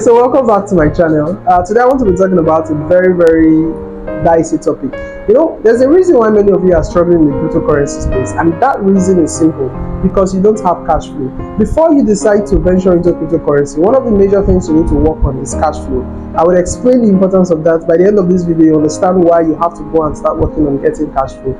So welcome back to my channel. Today I want to be talking about a very dicey topic. There's a reason why many of you are struggling in the cryptocurrency space, and that reason is simple: because you don't have cash flow. Before you decide to venture into cryptocurrency, one of the major things you need to work on is cash flow. I will explain the importance of that. By the end of this video, you understand why you have to go and start working on getting cash flow.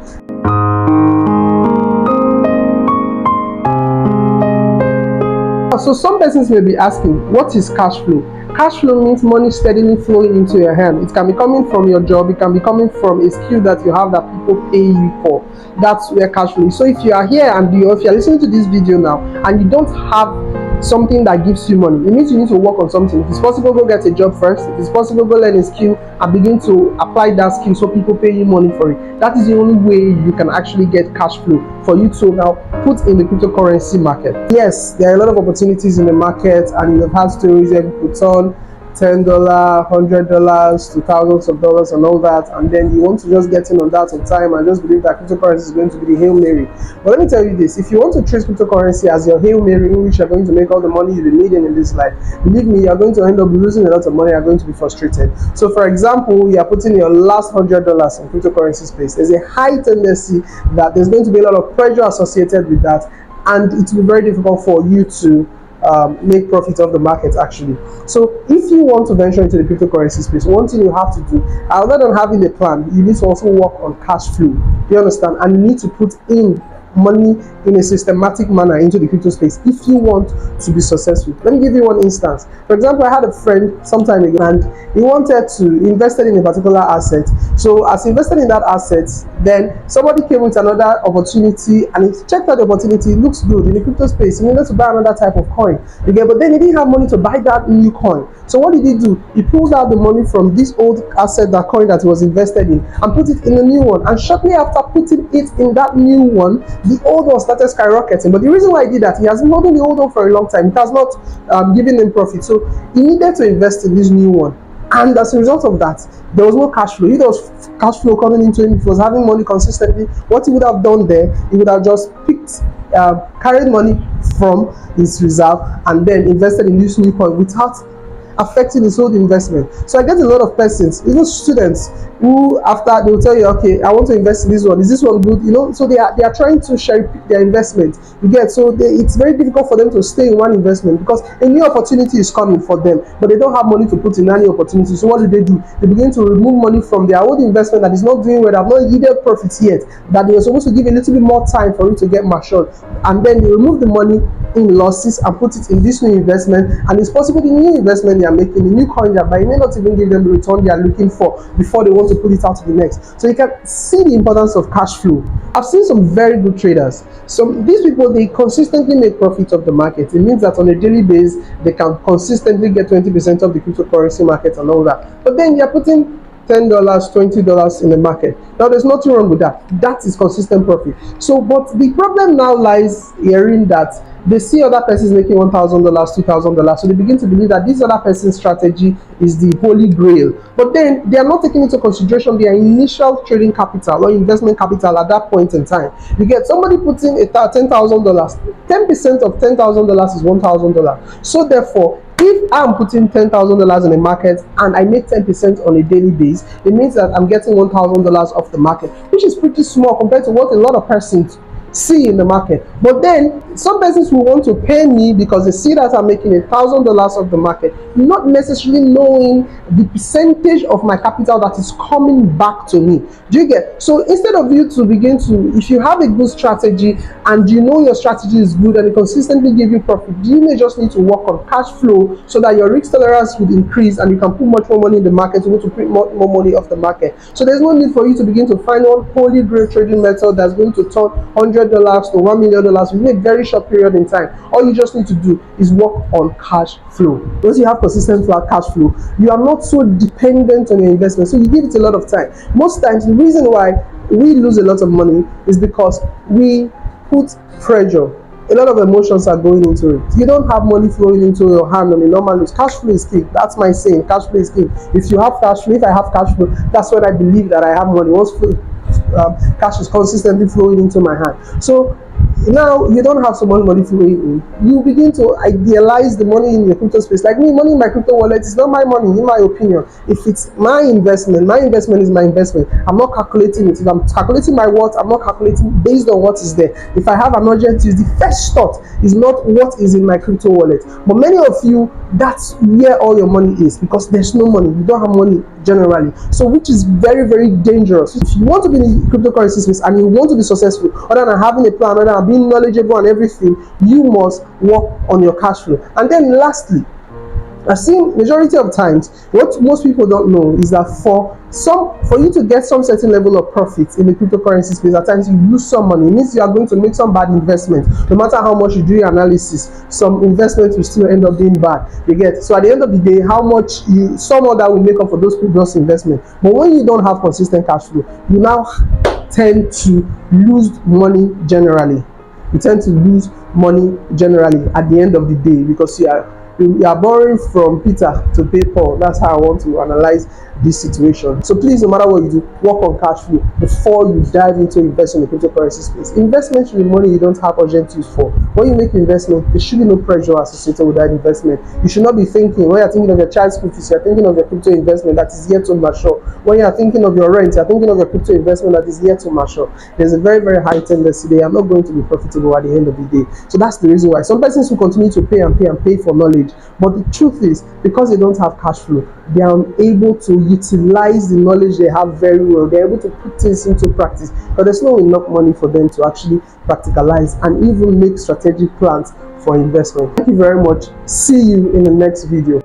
So some persons may be asking, what is cash flow? Cash flow means money steadily flowing into your hand. It can be coming from your job, it can be coming from a skill that you have that people pay you for. That's where cash flow is. So if you are here and if you're listening to this video now and you don't have something that gives you money, it means you need to work on something. If it's possible, go get a job first. If it's possible, go learn a skill and begin to apply that skill so people pay you money for it. That is the only way you can actually get cash flow for you to now put in the cryptocurrency market. Yes, there are a lot of opportunities in the market, and you've had stories where people turn $10, $100 to thousands of dollars and all that, and then you want to just get in on that on time and just believe that cryptocurrency is going to be the Hail Mary. But let me tell you this: if you want to treat cryptocurrency as your Hail Mary in which you're going to make all the money you've been needing in this life, believe me, you're going to end up losing a lot of money. You're going to be frustrated. So for example, you are putting your last $100 in cryptocurrency space. There's a high tendency that there's going to be a lot of pressure associated with that, and it will be very difficult for you to make profit of the market actually. So if you want to venture into the cryptocurrency space, one thing you have to do, other than having a plan, you need to also work on cash flow. You understand? And you need to put in money in a systematic manner into the crypto space if you want to be successful. Let me give you one instance. For example, I had a friend some time ago and he wanted to invest in a particular asset. So as he invested in that asset, then somebody came with another opportunity and he checked out the opportunity. It looks good in the crypto space. He needed to buy another type of coin. But then he didn't have money to buy that new coin. So what did he do? He pulled out the money from this old asset, that coin that he was invested in, and put it in the new one. And shortly after putting it in that new one, the old one started skyrocketing. But the reason why he did that, he has been holding the old one for a long time. It has not given him profit. So he needed to invest in this new one. And as a result of that, there was no cash flow. If there was cash flow coming into him, if he was having money consistently, what he would have done there, he would have just carried money from his reserve and then invested in this new coin without affecting his old investment. So I get a lot of persons, even students, who after they will tell you, okay, I want to invest in this one. Is this one good? So they are trying to share their investment. You get, so it's very difficult for them to stay in one investment because a new opportunity is coming for them, but they don't have money to put in any opportunity. So what do? They begin to remove money from their old investment that is not doing well, that have not yielded profits yet, that they are supposed to give a little bit more time for it to get matured, and then they remove the money in losses and put it in this new investment. And it's possible the new investment they are making, the new coin they are buying, may not even give them the return they are looking for before they want to put it out to the next. So you can see the importance of cash flow. I've seen some very good traders. So these people, they consistently make profit of the market. It means that on a daily basis they can consistently get 20% of the cryptocurrency market and all that. But then you're putting $10, $20 in the market. Now there's nothing wrong with that. That is consistent profit. So but the problem now lies herein that they see other persons making $1,000, $2,000, so they begin to believe that this other person's strategy is the holy grail. But then they are not taking into consideration their initial trading capital or investment capital at that point in time. You get somebody putting $10,000, 10% of $10,000 is $1,000. So therefore, if I'm putting $10,000 in the market and I make 10% on a daily basis, it means that I'm getting $1,000 off the market, which is pretty small compared to what a lot of persons see in the market. But then some persons will want to pay me because they see that I'm making $1,000 off the market, not necessarily knowing the percentage of my capital that is coming back to me. Do you get? So instead of you to begin to, if you have a good strategy and you know your strategy is good and it consistently give you profit, you may just need to work on cash flow so that your risk tolerance would increase and you can put much more money in the market to go to print more money off the market. So there's no need for you to begin to find one holy grail trading method that's going to turn $100 to $1 million within a very short period in time. All you just need to do is work on cash flow. Once you have consistent cash flow, you are not so dependent on your investment, so you give it a lot of time. Most times the reason why we lose a lot of money is because we put pressure. A lot of emotions are going into it. You don't have money flowing into your hand on a normal news. Cash flow is key. That's my saying. Cash flow is key. If you have cash flow, if I have cash flow, that's when I believe that I have money. Once cash is consistently flowing into my hand. So now you don't have so much money flowing in, you begin to idealize the money in your crypto space. Like me, money in my crypto wallet is not my money, in my opinion. If it's my investment is my investment. I'm not calculating it. If I'm calculating my worth, I'm not calculating based on what is there. If I have an urgent use, the first thought is not what is in my crypto wallet. But many of you, that's where all your money is, because there's no money. You don't have money generally. So which is very, very dangerous. If you want to be in the cryptocurrency space and you want to be successful, other than having a plan, other than being knowledgeable and everything, you must work on your cash flow. And then lastly, I've seen majority of times what most people don't know is that for you to get some certain level of profit in the cryptocurrency space, at times you lose some money. It means you are going to make some bad investment. No matter how much you do your analysis, some investments will still end up being bad. You get? So at the end of the day, how much some of that will make up for those previous investments. But when you don't have consistent cash flow, you now tend to lose money generally. You tend to lose money generally at the end of the day, because you are borrowing from Peter to pay Paul. That's how I want to analyze this situation. So please, no matter what you do, work on cash flow before you dive into investing in the cryptocurrency space. Investment should be money you don't have urgent use for. When you make investment, there should be no pressure associated with that investment. You should not be thinking, when you're thinking of your child's school fees, you're thinking of your crypto investment that is yet to mature. When you're thinking of your rent, you're thinking of your crypto investment that is yet to mature. There's a very, very high tendency they are not going to be profitable at the end of the day. So that's the reason why some persons will continue to pay and pay and pay for knowledge. But the truth is, because they don't have cash flow, they are unable to utilize the knowledge they have very well. They're able to put things into practice, but there's not enough money for them to actually practicalize and even make strategic plans for investment. Thank you very much. See you in the next video.